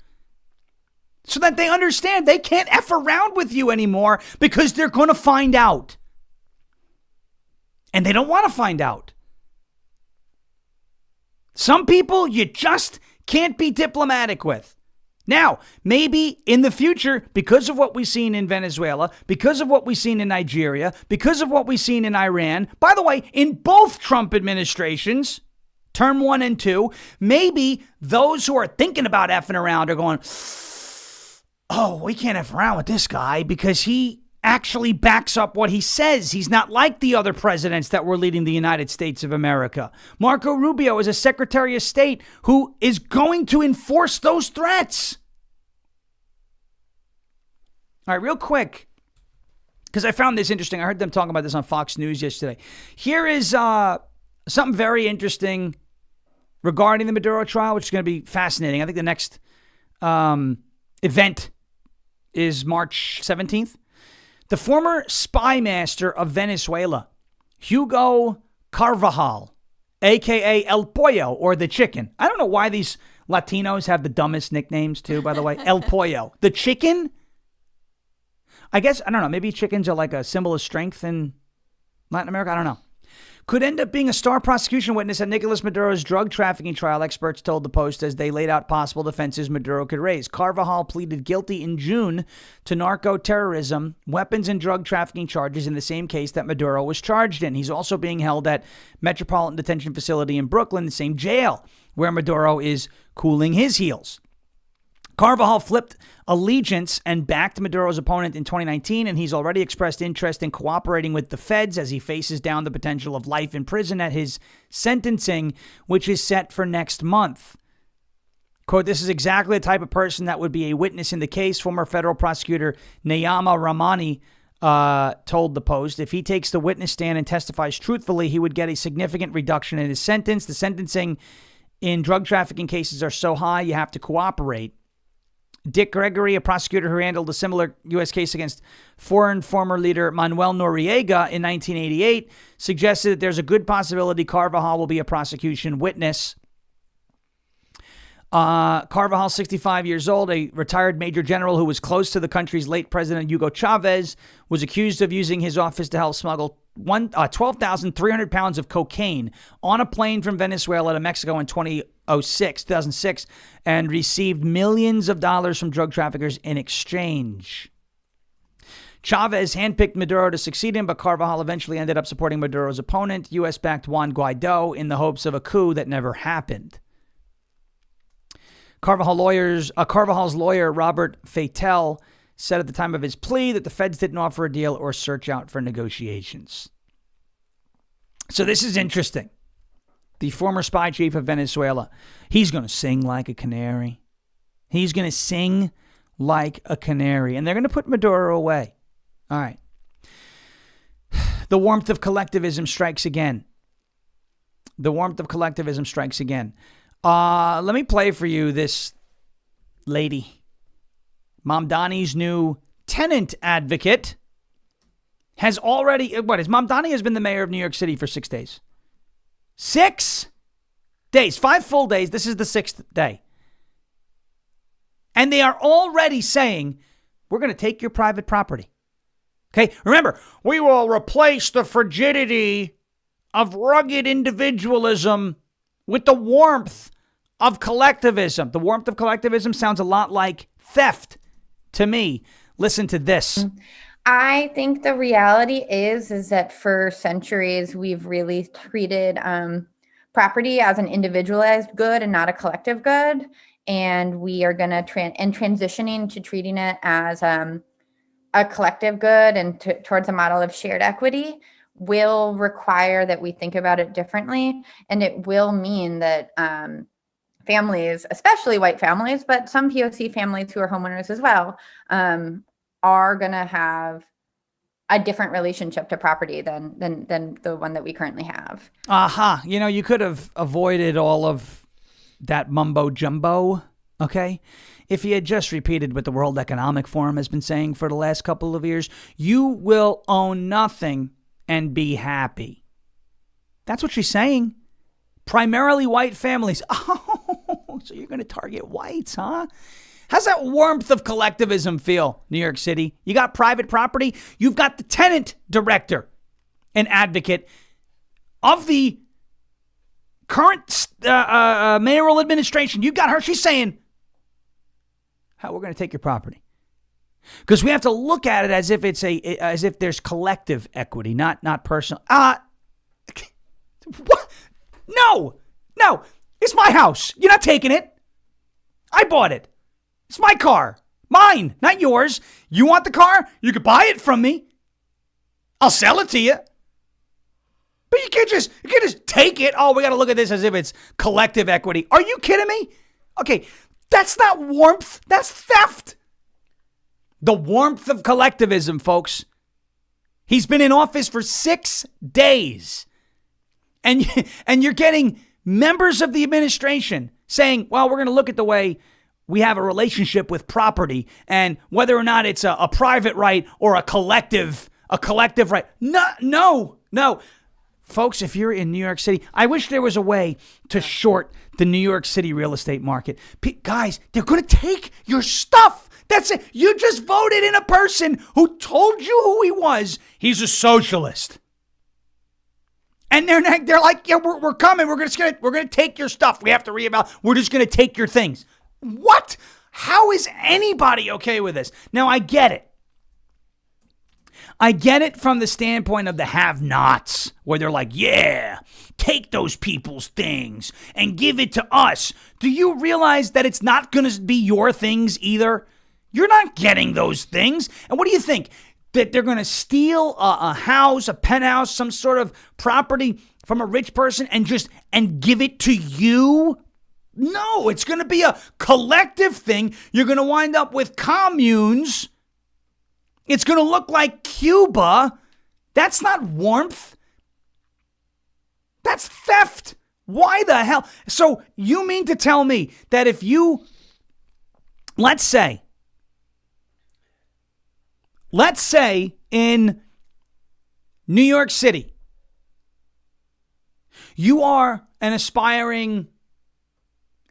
so that they understand they can't F around with you anymore because they're going to find out. And they don't want to find out. Some people you just can't be diplomatic with. Now, maybe in the future, because of what we've seen in Venezuela, because of what we've seen in Nigeria, because of what we've seen in Iran, by the way, in both Trump administrations, term 1 and 2, maybe those who are thinking about effing around are going, oh, we can't F around with this guy because he actually backs up what he says. He's not like the other presidents that were leading the United States of America. Marco Rubio is a Secretary of State who is going to enforce those threats. All right, real quick, because I found this interesting. I heard them talking about this on Fox News yesterday. Here is something very interesting regarding the Maduro trial, which is going to be fascinating. I think the next event is March 17th. The former spy master of Venezuela, Hugo Carvajal, a.k.a. El Pollo, or the chicken. I don't know why these Latinos have the dumbest nicknames, too, by the way. El Pollo. The chicken? I guess, I don't know, maybe chickens are like a symbol of strength in Latin America? I don't know. Could end up being a star prosecution witness at Nicolas Maduro's drug trafficking trial, experts told the Post as they laid out possible defenses Maduro could raise. Carvajal pleaded guilty in June to narco-terrorism, weapons and drug trafficking charges in the same case that Maduro was charged in. He's also being held at Metropolitan Detention Facility in Brooklyn, the same jail where Maduro is cooling his heels. Carvajal flipped allegiance and backed Maduro's opponent in 2019, and he's already expressed interest in cooperating with the feds as he faces down the potential of life in prison at his sentencing, which is set for next month. Quote, this is exactly the type of person that would be a witness in the case, former federal prosecutor Nayama Ramani told the Post. If he takes the witness stand and testifies truthfully, he would get a significant reduction in his sentence. The sentencing in drug trafficking cases are so high, you have to cooperate. Dick Gregory, a prosecutor who handled a similar U.S. case against foreign former leader Manuel Noriega in 1988, suggested that there's a good possibility Carvajal will be a prosecution witness. Carvajal, 65 years old, a retired major general who was close to the country's late president Hugo Chavez, was accused of using his office to help smuggle 12,300 pounds of cocaine on a plane from Venezuela to Mexico in 2006, and received millions of dollars from drug traffickers in exchange. Chavez handpicked Maduro to succeed him, but Carvajal eventually ended up supporting Maduro's opponent, U.S.-backed Juan Guaido, in the hopes of a coup that never happened. Carvajal's lawyer, Robert Fatel, said at the time of his plea that the feds didn't offer a deal or search out for negotiations. So this is interesting. The former spy chief of Venezuela, he's going to sing like a canary. He's going to sing like a canary. And they're going to put Maduro away. All right. The warmth of collectivism strikes again. The warmth of collectivism strikes again. Let me play for you this lady. Mamdani's new tenant advocate has already, Mamdani has been the mayor of New York City for 6 days. 6 days, 5 full days. This is the 6th day. And they are already saying, we're going to take your private property. Okay, remember, we will replace the frigidity of rugged individualism with the warmth of collectivism. The warmth of collectivism sounds a lot like theft to me. Listen to this. I think the reality is that for centuries, we've really treated property as an individualized good and not a collective good. And we are going to transitioning to treating it as a collective good and towards a model of shared equity will require that we think about it differently. And it will mean that families, especially white families, but some POC families who are homeowners as well, are going to have a different relationship to property than the one that we currently have. Aha. You know, you could have avoided all of that mumbo jumbo, okay? If you had just repeated what the World Economic Forum has been saying for the last couple of years, you will own nothing and be happy. That's what she's saying. primarily white families. Oh, so you're going to target whites, huh? How's that warmth of collectivism feel, New York City? You got private property. You've got the tenant director and advocate of the current mayoral administration. You got her. She's saying, how we're going to take your property. Because we have to look at it as if it's as if there's collective equity, not personal. What? No, it's my house. You're not taking it. I bought it. It's my car, mine, not yours. You want the car? You could buy it from me. I'll sell it to you. But you can't just take it. Oh, we got to look at this as if it's collective equity. Are you kidding me? Okay, that's not warmth. That's theft. The warmth of collectivism, folks. He's been in office for 6 days. And you're getting members of the administration saying, well, we're going to look at the way we have a relationship with property and whether or not it's a private right or a collective right. No. Folks, if you're in New York City, I wish there was a way to short the New York City real estate market. Guys, they're going to take your stuff. That's it. You just voted in a person who told you who he was. He's a socialist. And they're like, yeah, we're coming. We're gonna take your stuff. We have to reevaluate. We're just gonna take your things. What? How is anybody okay with this? Now I get it. I get it from the standpoint of the have-nots, where they're like, yeah, take those people's things and give it to us. Do you realize that it's not going to be your things either? You're not getting those things. And what do you think? That they're going to steal a house, a penthouse, some sort of property from a rich person and give it to you? No, it's going to be a collective thing. You're going to wind up with communes. It's going to look like Cuba. That's not warmth. That's theft. Why the hell? So you mean to tell me that if you, let's say in New York City, you are an aspiring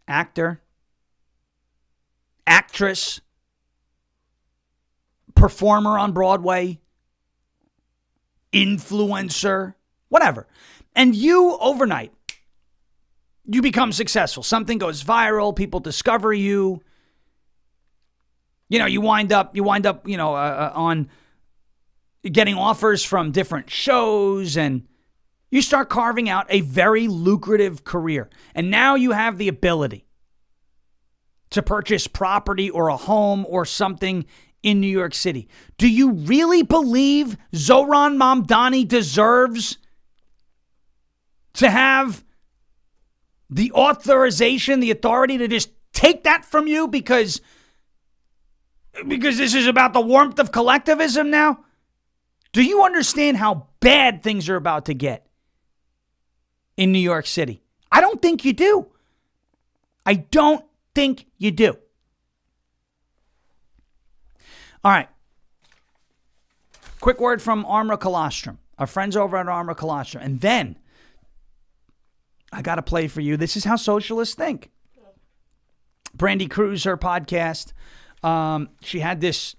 actor, actress, performer on Broadway, influencer, whatever. And you overnight, you become successful. Something goes viral. People discover you. You wind up, on getting offers from different shows, and you start carving out a very lucrative career. And now you have the ability to purchase property or a home or something in New York City. Do you really believe Zohran Mamdani deserves to have the authorization, the authority to just take that from you because this is about the warmth of collectivism now? Do you understand how bad things are about to get in New York City? I don't think you do. I don't think you do. All right. Quick word from Armor Colostrum. Our friends over at Armor Colostrum. And then I got to play for you. This is how socialists think. Brandy Cruz, her podcast. She had this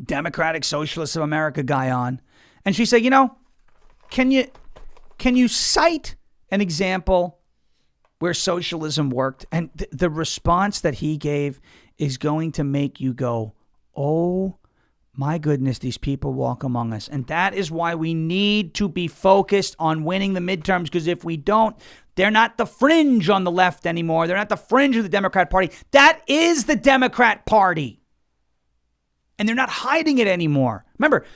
Democratic Socialists of America guy on. And she said, can you cite an example where socialism worked? And the response that he gave is going to make you go, oh my goodness, these people walk among us. And that is why we need to be focused on winning the midterms, because if we don't, they're not the fringe on the left anymore. They're not the fringe of the Democrat Party. That is the Democrat Party. And they're not hiding it anymore. Remember,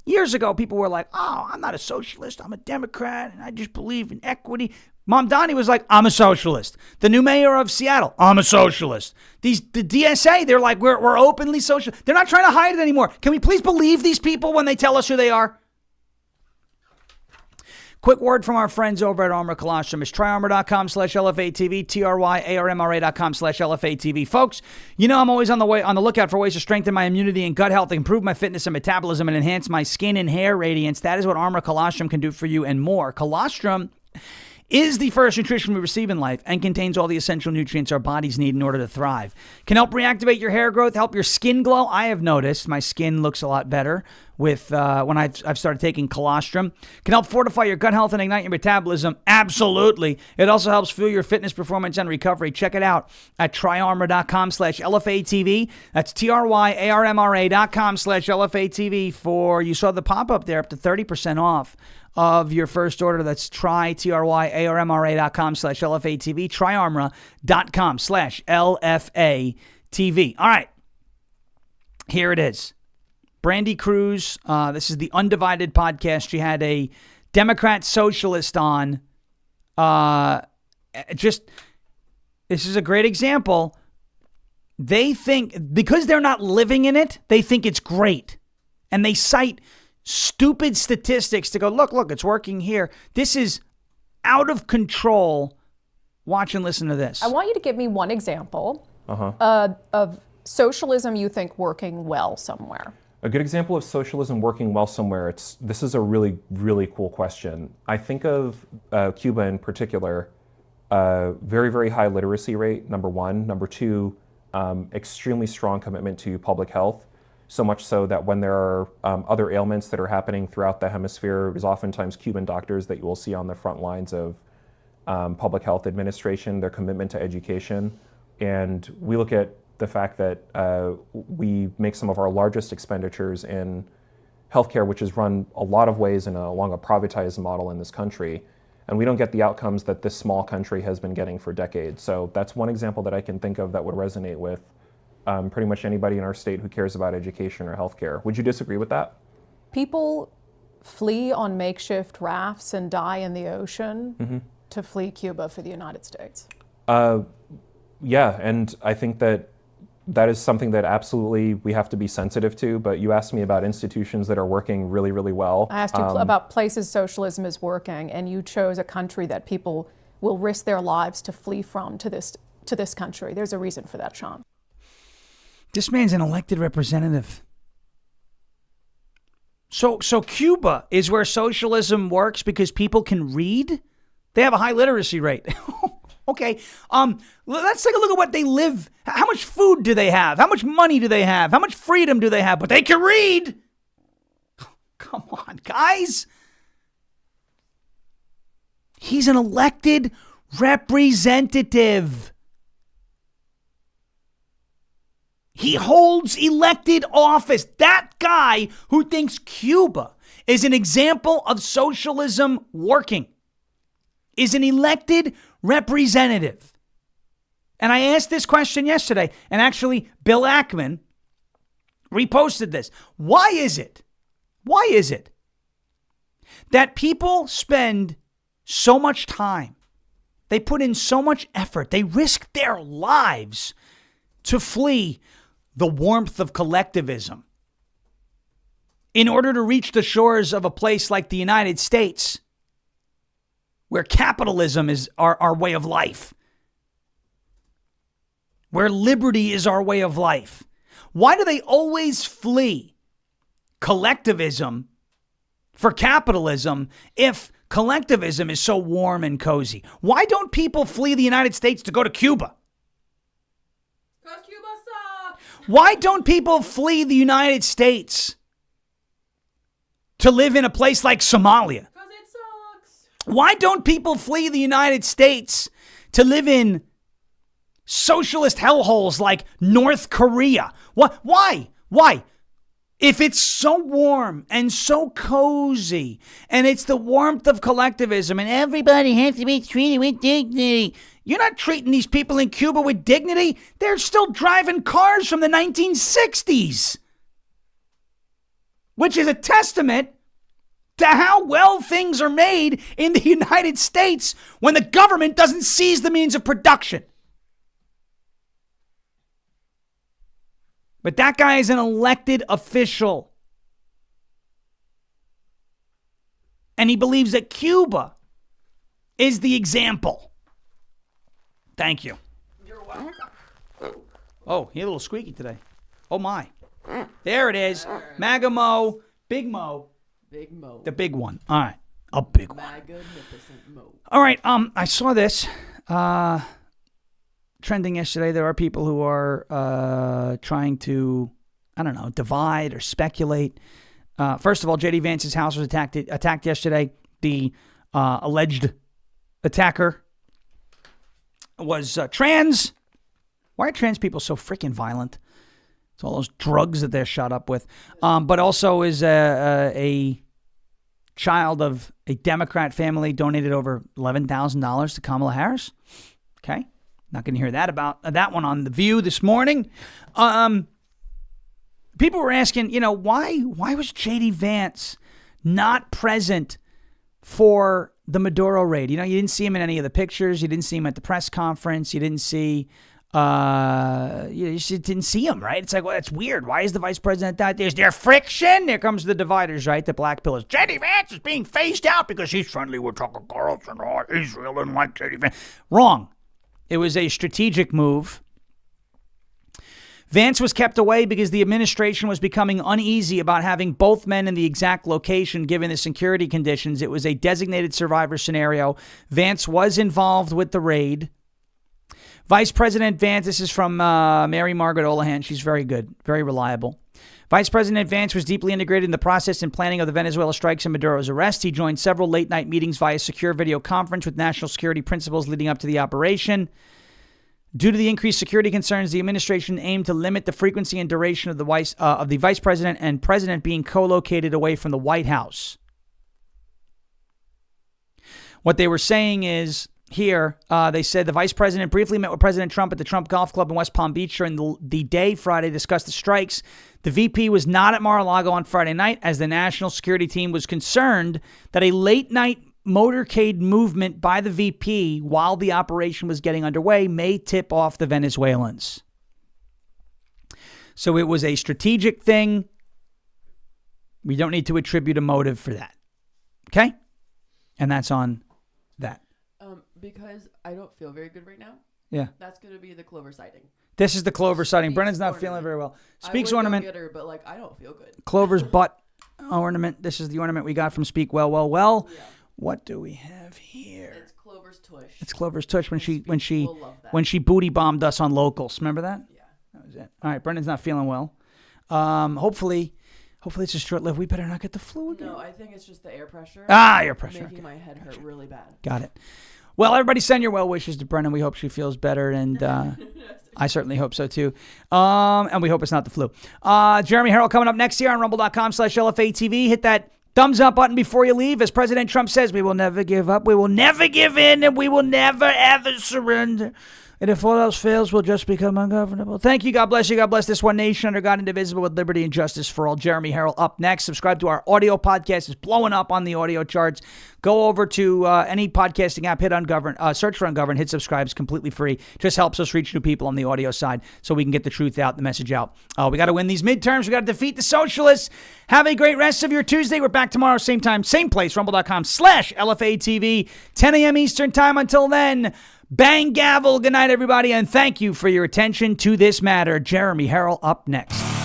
years ago, people were like, oh, I'm not a socialist. I'm a Democrat, and I just believe in equity. Mamdani was like, I'm a socialist. The new mayor of Seattle, I'm a socialist. The DSA, they're like, we're openly social. They're not trying to hide it anymore. Can we please believe these people when they tell us who they are? Quick word from our friends over at Armor Colostrum. It's tryarmor.com/LFA TV, TRYARMRA.com/LFA TV. Folks, I'm always on the lookout for ways to strengthen my immunity and gut health, improve my fitness and metabolism, and enhance my skin and hair radiance. That is what Armor Colostrum can do for you and more. Colostrum is the first nutrition we receive in life and contains all the essential nutrients our bodies need in order to thrive. Can help reactivate your hair growth, help your skin glow. I have noticed my skin looks a lot better with when I've started taking colostrum. Can help fortify your gut health and ignite your metabolism. Absolutely. It also helps fuel your fitness, performance, and recovery. Check it out at tryarmor.com/LFATV. That's TRYARMRA.com/LFATV for, you saw the pop-up there, up to 30% off of your first order. That's TRYARMRA.com/LFATV, tryarmra.com/LFATV. All right. Here it is. Brandy Cruz, this is the Undivided podcast. She had a Democrat socialist on. This is a great example. They think, because they're not living in it, they think it's great. And they cite stupid statistics to go, look, it's working here. This is out of control. Watch and listen to this. I want you to give me one example of socialism you think working well somewhere. A good example of socialism working well somewhere, this is a really, really cool question. I think of Cuba in particular, very, very high literacy rate, number one. Number two, extremely strong commitment to public health. So much so that when there are other ailments that are happening throughout the hemisphere, there's oftentimes Cuban doctors that you will see on the front lines of public health administration, their commitment to education. And we look at the fact that we make some of our largest expenditures in healthcare, which is run a lot of ways along a privatized model in this country. And we don't get the outcomes that this small country has been getting for decades. So that's one example that I can think of that would resonate with pretty much anybody in our state who cares about education or healthcare. Would you disagree with that? People flee on makeshift rafts and die in the ocean to flee Cuba for the United States. Yeah, and I think that is something that absolutely we have to be sensitive to, but you asked me about institutions that are working really, really well. I asked you about places socialism is working, and you chose a country that people will risk their lives to flee from to this country. There's a reason for that, Sean. This man's an elected representative. So Cuba is where socialism works because people can read? They have a high literacy rate. Okay, let's take a look at what they live. How much food do they have? How much money do they have? How much freedom do they have? But they can read. Come on, guys. He's an elected representative. He holds elected office. That guy who thinks Cuba is an example of socialism working is an elected representative. And I asked this question yesterday, and actually Bill Ackman reposted this. Why is it that people spend so much time, they put in so much effort, they risk their lives to flee the warmth of collectivism in order to reach the shores of a place like the United States, where capitalism is our way of life, where liberty is our way of life? Why do they always flee collectivism for capitalism if collectivism is so warm and cozy? Why don't people flee the United States to go to Cuba? Because Cuba sucks. Why don't people flee the United States to live in a place like Somalia? Why don't people flee the United States to live in socialist hellholes like North Korea? Why? If it's so warm and so cozy, and it's the warmth of collectivism, and everybody has to be treated with dignity, you're not treating these people in Cuba with dignity. They're still driving cars from the 1960s, which is a testament to how well things are made in the United States when the government doesn't seize the means of production. But that guy is an elected official. And he believes that Cuba is the example. Thank you. You're welcome. Oh, you're a little squeaky today. Oh, my. There it is. MAGA Mo, Big Mo. Big Mo. The big one. All right. A big one. Magnificent move. All right. I saw this trending yesterday. There are people who are trying to, I don't know, divide or speculate. First of all, J.D. Vance's house was attacked yesterday. The alleged attacker was trans. Why are trans people so freaking violent? It's all those drugs that they're shot up with. But also is a child of a Democrat family, donated over $11,000 to Kamala Harris. Okay. Not going to hear that one on The View this morning. People were asking, why was J.D. Vance not present for the Maduro raid? You didn't see him in any of the pictures. You didn't see him at the press conference. You didn't see, you just didn't see him, right? It's like, well, that's weird. Why is the vice president not there? Is there friction? There comes the dividers, right? The black pillars. J.D. Vance is being phased out because he's friendly with Tucker Carlson or Israel and like J.D. Vance. Wrong. It was a strategic move. Vance was kept away because the administration was becoming uneasy about having both men in the exact location given the security conditions. It was a designated survivor scenario. Vance was involved with the raid. Vice President Vance, this is from Mary Margaret Olahan. She's very good, very reliable. Vice President Vance was deeply integrated in the process and planning of the Venezuela strikes and Maduro's arrest. He joined several late-night meetings via secure video conference with national security principals leading up to the operation. Due to the increased security concerns, the administration aimed to limit the frequency and duration of the vice president and president being co-located away from the White House. What they were saying is, here, they said the vice president briefly met with President Trump at the Trump Golf Club in West Palm Beach during the day Friday, discussed the strikes. The VP was not at Mar-a-Lago on Friday night as the national security team was concerned that a late-night motorcade movement by the VP while the operation was getting underway may tip off the Venezuelans. So it was a strategic thing. We don't need to attribute a motive for that. Okay? And that's on that. Because I don't feel very good right now. Yeah. That's going to be the Clover sighting. This is the Clover sighting. Speaks Brennan's not ornament. feeling very well. I Speaks would go ornament. get her, but I don't feel good. Clover's butt ornament. This is the ornament we got from Speak Well, Well, Well. Yeah. What do we have here? It's Clover's tush. It's Clover's tush when she booty bombed us on Locals. Remember that? Yeah. That was it. All right. Brendan's not feeling well. Hopefully it's a short lived. We better not get the flu again. No, I think it's just the air pressure. Air pressure. Making my head hurt really bad. Got it. Well, everybody send your well wishes to Brennan. We hope she feels better, and I certainly hope so too. And we hope it's not the flu. Jeremy Harrell coming up next here on rumble.com/LFA TV. Hit that thumbs up button before you leave. As President Trump says, we will never give up, we will never give in, and we will never ever surrender. And if all else fails, we'll just become ungovernable. Thank you. God bless you. God bless this one nation under God, indivisible, with liberty and justice for all. Jeremy Harrell up next. Subscribe to our audio podcast. It's blowing up on the audio charts. Go over to any podcasting app, hit Ungoverned, search for Ungoverned, hit subscribe. It's completely free. Just helps us reach new people on the audio side so we can get the truth out, the message out. We got to win these midterms. We got to defeat the socialists. Have a great rest of your Tuesday. We're back tomorrow, same time, same place, rumble.com/LFA TV, 10 a.m. Eastern time. Until then, bang gavel. Good night, everybody, and thank you for your attention to this matter. Jeremy Harrell up next.